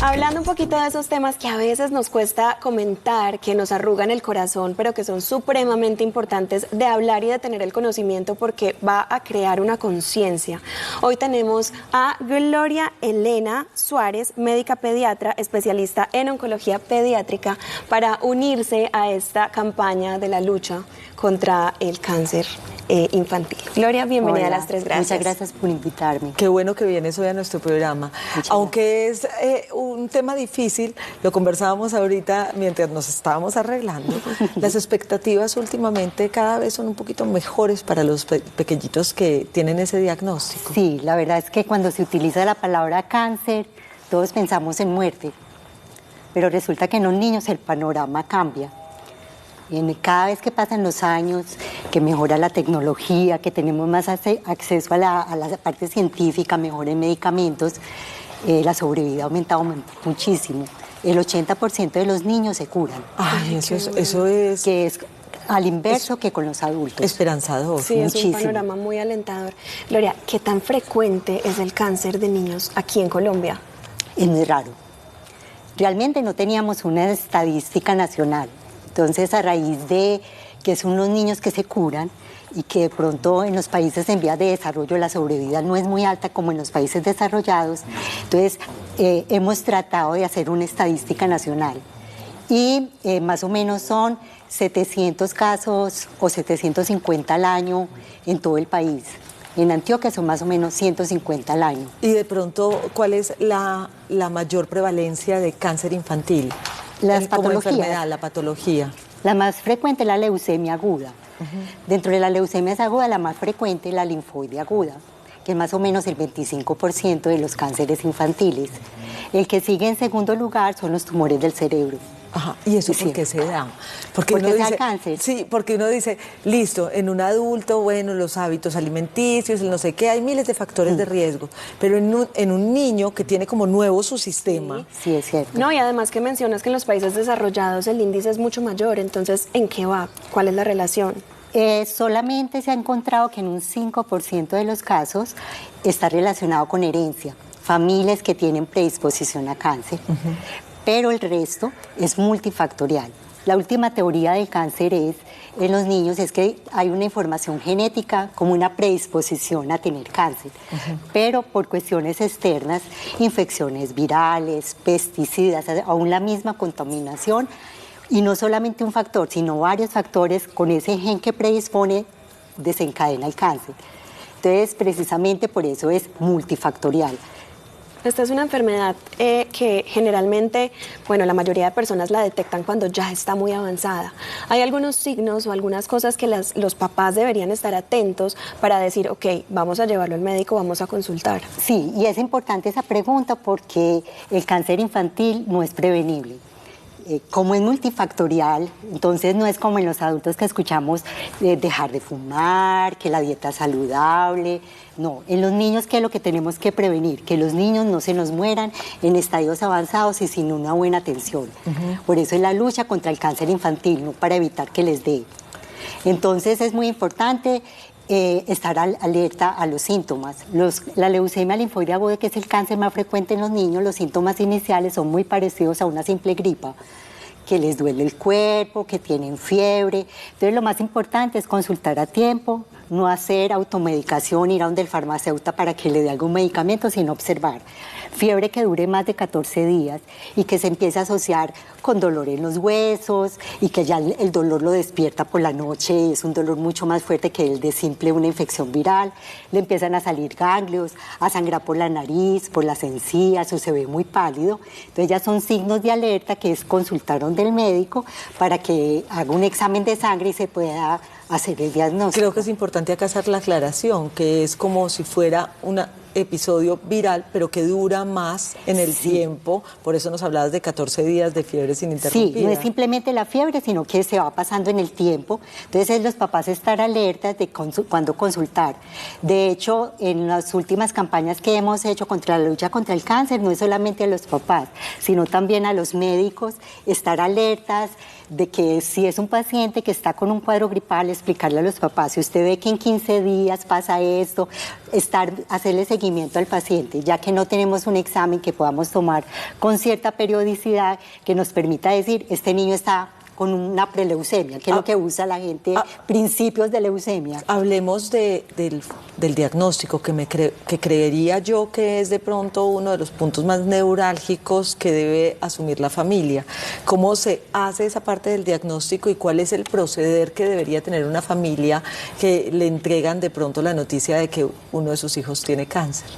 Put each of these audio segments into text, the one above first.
Hablando un poquito de esos temas que a veces nos cuesta comentar, que nos arrugan el corazón, pero que son supremamente importantes de hablar y de tener el conocimiento porque va a crear una conciencia. Hoy tenemos a Gloria Elena Suárez, médica pediatra, especialista en oncología pediátrica, para unirse a esta campaña de la lucha contra el cáncer infantil. Gloria, bienvenida. Hola, a Las Tres Gracias. Muchas gracias por invitarme. Qué bueno que vienes hoy a nuestro programa. Aunque es un tema difícil, lo conversábamos ahorita mientras nos estábamos arreglando, las expectativas últimamente cada vez son un poquito mejores para los pequeñitos que tienen ese diagnóstico. Sí, la verdad es que cuando se utiliza la palabra cáncer, todos pensamos en muerte, pero resulta que en los niños el panorama cambia. Cada vez que pasan los años, que mejora la tecnología, que tenemos más acceso a la parte científica, mejores medicamentos, la sobrevida ha aumentado muchísimo. El 80% de los niños se curan. Ay, eso es... Que es al inverso que con los adultos. Esperanzador. Sí, muchísimo. Es un panorama muy alentador. Gloria, ¿qué tan frecuente es el cáncer de niños aquí en Colombia? Es muy raro. Realmente no teníamos una estadística nacional. Entonces, a raíz de que son los niños que se curan y que de pronto en los países en vías de desarrollo la sobrevida no es muy alta como en los países desarrollados, entonces hemos tratado de hacer una estadística nacional y más o menos son 700 casos o 750 al año en todo el país. En Antioquia son más o menos 150 al año. Y de pronto, ¿cuál es la mayor prevalencia de cáncer infantil? Las como patologías. Enfermedad, la patología. La más frecuente es la leucemia aguda. Dentro de la leucemia aguda, la más frecuente es la linfoide aguda, que es más o menos el 25% de los cánceres infantiles. El que sigue en segundo lugar son los tumores del cerebro. Ajá. ¿Y eso por qué se da? Porque uno se da dice, cáncer. Sí, porque uno dice, listo, en un adulto, bueno, los hábitos alimenticios, el no sé qué, hay miles de factores de riesgo, pero en un niño que tiene como nuevo su sistema. Sí, es cierto. No, y además que mencionas que en los países desarrollados el índice es mucho mayor, entonces, ¿en qué va? ¿Cuál es la relación? Solamente se ha encontrado que en un 5% de los casos está relacionado con herencia, familias que tienen predisposición a cáncer. Pero el resto es multifactorial. La última teoría del cáncer en los niños es que hay una información genética como una predisposición a tener cáncer, pero por cuestiones externas, infecciones virales, pesticidas, aún la misma contaminación, y no solamente un factor, sino varios factores con ese gen que predispone desencadena el cáncer. Entonces, precisamente por eso es multifactorial. Esta es una enfermedad que generalmente, bueno, la mayoría de personas la detectan cuando ya está muy avanzada. ¿Hay algunos signos o algunas cosas que los papás deberían estar atentos para decir, ok, vamos a llevarlo al médico, vamos a consultar? Sí, y es importante esa pregunta porque el cáncer infantil no es prevenible. Como es multifactorial, entonces no es como en los adultos que escuchamos dejar de fumar, que la dieta es saludable. No, en los niños, ¿qué es lo que tenemos que prevenir? Que los niños no se nos mueran en estadios avanzados y sin una buena atención. Por eso es la lucha contra el cáncer infantil, no para evitar que les dé. Entonces es muy importante estar alerta a los síntomas. La leucemia linfoide aguda, que es el cáncer más frecuente en los niños, los síntomas iniciales son muy parecidos a una simple gripa, que les duele el cuerpo, que tienen fiebre. Entonces lo más importante es consultar a tiempo, no hacer automedicación, ir a donde el farmacéutico para que le dé algún medicamento, sino observar. Fiebre que dure más de 14 días y que se empiece a asociar con dolor en los huesos y que ya el dolor lo despierta por la noche y es un dolor mucho más fuerte que el de simple una infección viral. Le empiezan a salir ganglios, a sangrar por la nariz, por las encías o se ve muy pálido. Entonces ya son signos de alerta que es consultar donde el médico para que haga un examen de sangre y se pueda hacer el diagnóstico. Creo que es importante acá hacer la aclaración, que es como si fuera episodio viral, pero que dura más en el tiempo. Por eso nos hablabas de 14 días de fiebre sin interrumpida. Sí, no es simplemente la fiebre, sino que se va pasando en el tiempo. Entonces, es los papás estar alertas de cuándo consultar. De hecho, en las últimas campañas que hemos hecho contra la lucha contra el cáncer, no es solamente a los papás, sino también a los médicos, estar alertas de que si es un paciente que está con un cuadro gripal, explicarle a los papás, si usted ve que en 15 días pasa esto, hacerle seguimiento al paciente, ya que no tenemos un examen que podamos tomar con cierta periodicidad que nos permita decir, este niño está con una preleucemia, que es lo que usa la gente, principios de leucemia. Hablemos del diagnóstico, que creería yo que es de pronto uno de los puntos más neurálgicos que debe asumir la familia. ¿Cómo se hace esa parte del diagnóstico y cuál es el proceder que debería tener una familia que le entregan de pronto la noticia de que uno de sus hijos tiene cáncer?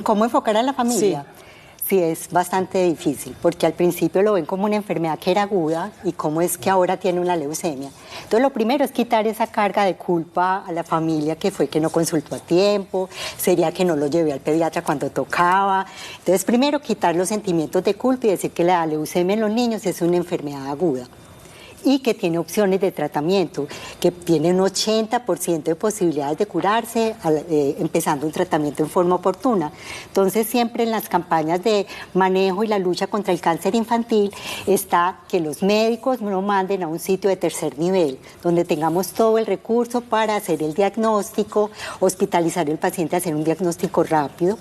¿Cómo enfocar a la familia? Sí. Sí, es bastante difícil, porque al principio lo ven como una enfermedad que era aguda y cómo es que ahora tiene una leucemia. Entonces, lo primero es quitar esa carga de culpa a la familia que fue que no consultó a tiempo, sería que no lo llevé al pediatra cuando tocaba. Entonces, primero quitar los sentimientos de culpa y decir que la leucemia en los niños es una enfermedad aguda y que tiene opciones de tratamiento, que tiene un 80% de posibilidades de curarse empezando un tratamiento en forma oportuna. Entonces, siempre en las campañas de manejo y la lucha contra el cáncer infantil está que los médicos lo manden a un sitio de tercer nivel, donde tengamos todo el recurso para hacer el diagnóstico, hospitalizar al paciente, hacer un diagnóstico rápido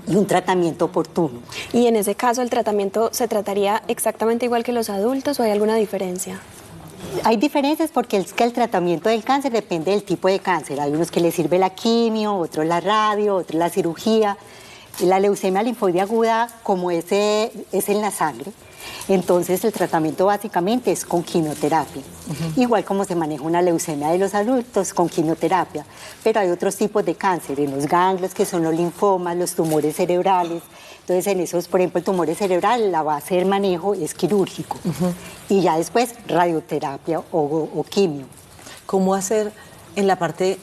y un tratamiento oportuno. Y en ese caso, ¿el tratamiento se trataría exactamente igual que los adultos o hay alguna diferencia? Hay diferencias porque es que el tratamiento del cáncer depende del tipo de cáncer. Hay unos que les sirve la quimio, otros la radio, otros la cirugía. La leucemia linfoide aguda, como es en la sangre, entonces el tratamiento básicamente es con quimioterapia. Igual como se maneja una leucemia de los adultos con quimioterapia, pero hay otros tipos de cáncer, en los ganglios que son los linfomas, los tumores cerebrales. Entonces en esos, por ejemplo, el tumor cerebral, la base del manejo es quirúrgico y ya después radioterapia o quimio. ¿Cómo hacer en la parte?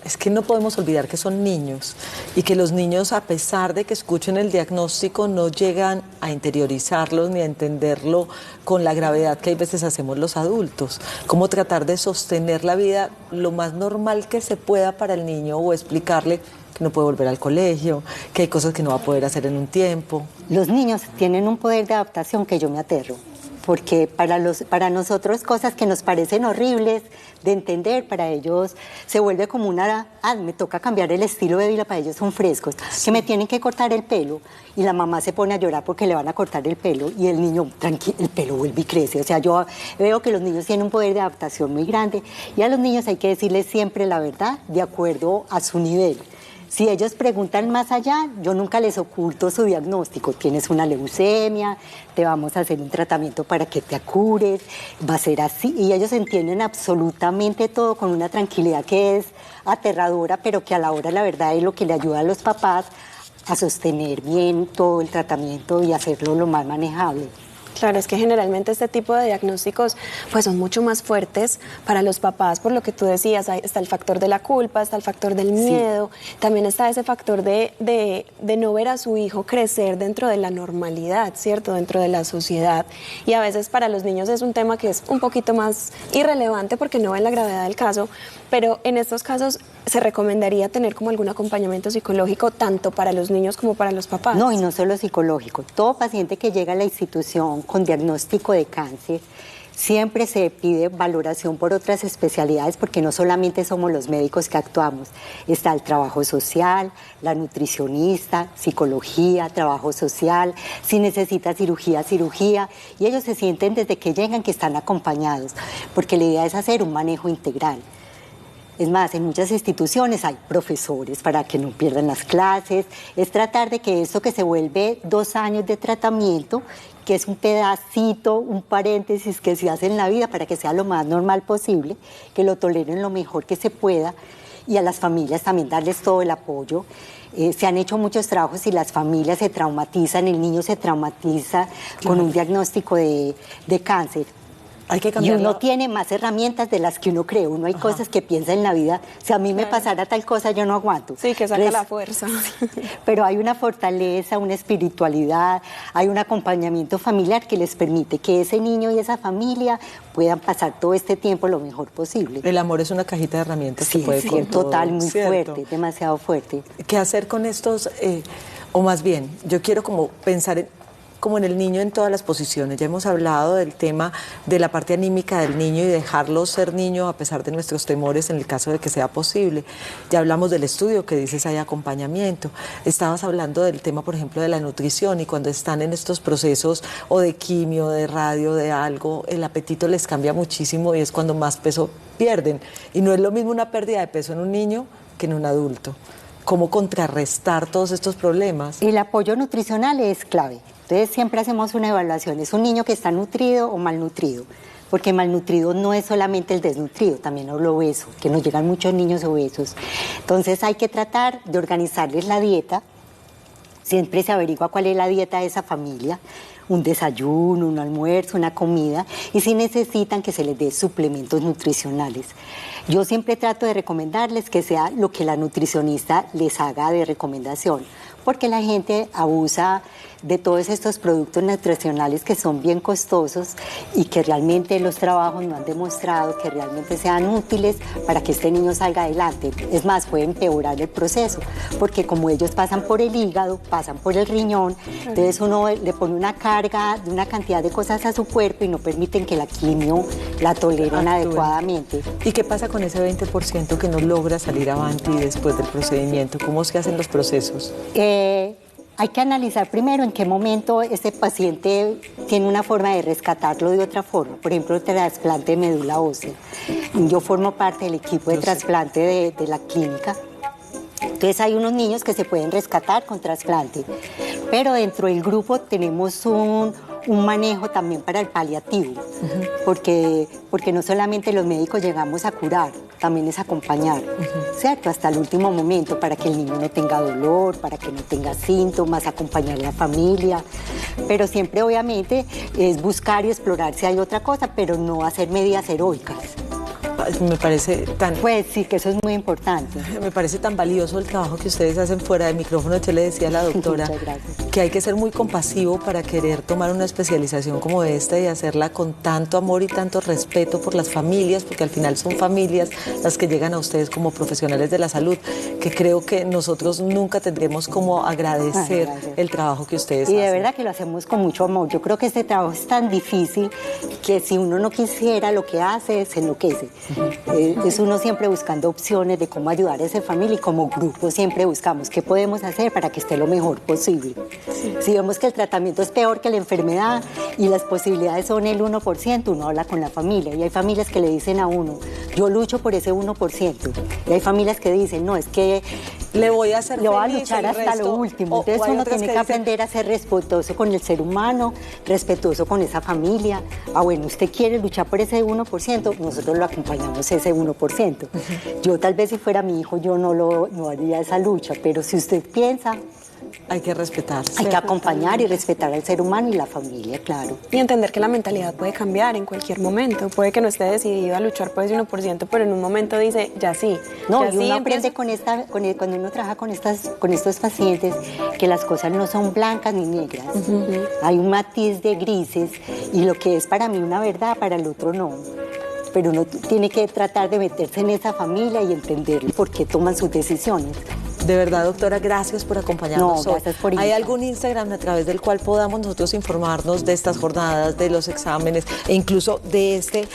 Es que no podemos olvidar que son niños y que los niños, a pesar de que escuchen el diagnóstico, no llegan a interiorizarlos ni a entenderlo con la gravedad que hay veces hacemos los adultos. ¿Cómo tratar de sostener la vida lo más normal que se pueda para el niño o explicarle que no puede volver al colegio, que hay cosas que no va a poder hacer en un tiempo? Los niños tienen un poder de adaptación que yo me aterro. Porque para nosotros cosas que nos parecen horribles de entender, para ellos se vuelve como me toca cambiar el estilo de vida, para ellos son frescos, que me tienen que cortar el pelo y la mamá se pone a llorar porque le van a cortar el pelo y el niño, el pelo vuelve y crece. O sea, yo veo que los niños tienen un poder de adaptación muy grande y a los niños hay que decirles siempre la verdad de acuerdo a su nivel. Si ellos preguntan más allá, yo nunca les oculto su diagnóstico. Tienes una leucemia, te vamos a hacer un tratamiento para que te cures, va a ser así. Y ellos entienden absolutamente todo con una tranquilidad que es aterradora, pero que a la hora la verdad es lo que le ayuda a los papás a sostener bien todo el tratamiento y hacerlo lo más manejable. Claro, es que generalmente este tipo de diagnósticos pues son mucho más fuertes para los papás, por lo que tú decías, está el factor de la culpa, está el factor del miedo, también está ese factor de no ver a su hijo crecer dentro de la normalidad, ¿cierto? Dentro de la sociedad. Y a veces para los niños es un tema que es un poquito más irrelevante porque no ven la gravedad del caso, pero en estos casos se recomendaría tener como algún acompañamiento psicológico tanto para los niños como para los papás. No, y no solo psicológico. Todo paciente que llega a la institución con diagnóstico de cáncer, siempre se pide valoración por otras especialidades porque no solamente somos los médicos que actuamos, está el trabajo social, la nutricionista, psicología, trabajo social, si necesita cirugía, cirugía, y ellos se sienten desde que llegan que están acompañados, porque la idea es hacer un manejo integral. Es más, en muchas instituciones hay profesores para que no pierdan las clases, es tratar de que eso que se vuelve 2 años de tratamiento, que es un pedacito, un paréntesis que se hace en la vida para que sea lo más normal posible, que lo toleren lo mejor que se pueda y a las familias también darles todo el apoyo. Se han hecho muchos trabajos y las familias se traumatizan, el niño se traumatiza con un diagnóstico de cáncer. Hay que Y cambiarlo. uno tiene más herramientas de las que uno cree. Uno hay cosas que piensa en la vida. Si a mí me pasara tal cosa, yo no aguanto. Sí, que saca la fuerza. Pero hay una fortaleza, una espiritualidad, hay un acompañamiento familiar que les permite que ese niño y esa familia puedan pasar todo este tiempo lo mejor posible. El amor es una cajita de herramientas Sí, que puede sí, con todo, total, muy ¿cierto? fuerte, demasiado fuerte. ¿Qué hacer con estos? O más bien, yo quiero como pensar como en el niño en todas las posiciones. Ya hemos hablado del tema de la parte anímica del niño y dejarlo ser niño a pesar de nuestros temores en el caso de que sea posible. Ya hablamos del estudio que dices hay acompañamiento. Estabas hablando del tema, por ejemplo, de la nutrición, y cuando están en estos procesos o de quimio, de radio, de algo, el apetito les cambia muchísimo y es cuando más peso pierden. Y no es lo mismo una pérdida de peso en un niño que en un adulto. ¿Cómo contrarrestar todos estos problemas? El apoyo nutricional es clave. Entonces siempre hacemos una evaluación. ¿Es un niño que está nutrido o malnutrido? Porque malnutrido no es solamente el desnutrido, también el obeso, que nos llegan muchos niños obesos. Entonces hay que tratar de organizarles la dieta. Siempre se averigua cuál es la dieta de esa familia, un desayuno, un almuerzo, una comida, y si necesitan que se les dé suplementos nutricionales. Yo siempre trato de recomendarles que sea lo que la nutricionista les haga de recomendación, porque la gente abusa de todos estos productos nutricionales que son bien costosos y que realmente los trabajos no han demostrado que realmente sean útiles para que este niño salga adelante. Es más, puede empeorar el proceso, porque como ellos pasan por el hígado, pasan por el riñón, entonces uno le pone una carga de una cantidad de cosas a su cuerpo y no permiten que la quimio la toleren adecuadamente. ¿Y qué pasa con ese 20% que no logra salir avante y después del procedimiento? ¿Cómo se hacen los procesos? Hay que analizar primero en qué momento este paciente tiene una forma de rescatarlo de otra forma. Por ejemplo, el trasplante de médula ósea. Yo formo parte del equipo de trasplante de la clínica. Entonces hay unos niños que se pueden rescatar con trasplante, pero dentro del grupo tenemos un manejo también para el paliativo, porque no solamente los médicos llegamos a curar, también es acompañar, ¿cierto? Hasta el último momento, para que el niño no tenga dolor, para que no tenga síntomas, acompañar a la familia, pero siempre obviamente es buscar y explorar si hay otra cosa, pero no hacer medidas heroicas. Me parece tan... Pues sí, que eso es muy importante. Me parece tan valioso el trabajo que ustedes hacen fuera de micrófono. Yo le decía a la doctora que hay que ser muy compasivo para querer tomar una especialización como esta y hacerla con tanto amor y tanto respeto por las familias, porque al final son familias las que llegan a ustedes como profesionales de la salud, que creo que nosotros nunca tendremos como agradecer el trabajo que ustedes hacen. Y de verdad que lo hacemos con mucho amor. Yo creo que este trabajo es tan difícil que si uno no quisiera lo que hace, se enloquece. Es uno siempre buscando opciones de cómo ayudar a esa familia, y como grupo siempre buscamos qué podemos hacer para que esté lo mejor posible. Si vemos que el tratamiento es peor que la enfermedad y las posibilidades son el 1%, uno habla con la familia, y hay familias que le dicen a uno, yo lucho por ese 1%, y hay familias que dicen, no, es que le voy a hacer lo va a feliz luchar el hasta resto. lo último. Entonces uno tiene que aprender a ser respetuoso con el ser humano, respetuoso con esa familia. Bueno, usted quiere luchar por ese 1%, nosotros lo acompañamos ese 1%. Yo tal vez si fuera mi hijo yo no haría esa lucha, pero si usted piensa... Hay que respetar. Hay que acompañar y respetar al ser humano y la familia, claro. Y entender que la mentalidad puede cambiar en cualquier momento. Puede que no esté decidido a luchar por ese 1%, pero en un momento dice, ya sí. No, ya y uno sí, aprende cuando uno trabaja con estos pacientes que las cosas no son blancas ni negras. Hay un matiz de grises y lo que es para mí una verdad, para el otro no. Pero uno tiene que tratar de meterse en esa familia y entender por qué toman sus decisiones. De verdad, doctora, gracias por acompañarnos. No, gracias por ¿Hay invitarme. algún Instagram a través del cual podamos nosotros informarnos de estas jornadas, de los exámenes e incluso de este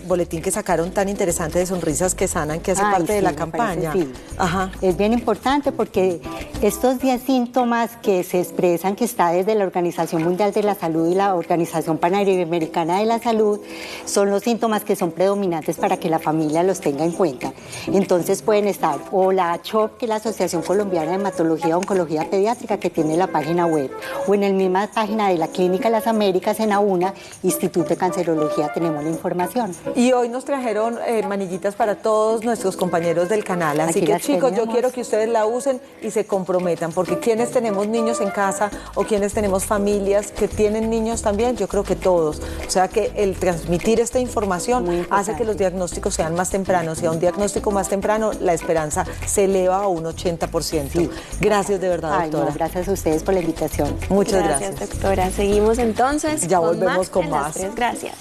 boletín que sacaron tan interesante de Sonrisas que Sanan, que hace parte de la campaña? Sí. Ajá. Es bien importante porque estos 10 síntomas que se expresan, que está desde la Organización Mundial de la Salud y la Organización Panamericana de la Salud, son los síntomas que son predominantes para que la familia los tenga en cuenta. Entonces pueden estar o la ACHOP, que es la Asociación Asociación Colombiana de Hematología y Oncología Pediátrica, que tiene la página web, o en la misma página de la Clínica Las Américas en AUNA, Instituto de Cancerología, tenemos la información. Y hoy nos trajeron manillitas para todos nuestros compañeros del canal, así Aquí que las chicos, yo tenemos. quiero que ustedes la usen y se comprometan, porque quienes tenemos niños en casa o quienes tenemos familias que tienen niños también, yo creo que todos. O sea que el transmitir esta información hace que los diagnósticos sean más tempranos, y a un diagnóstico más temprano la esperanza se eleva a un 80%. Sí. Gracias de verdad, Ay, doctora. no, gracias a ustedes por la invitación. Muchas gracias. Doctora. Seguimos entonces Ya con volvemos más con en las más. tres. Gracias.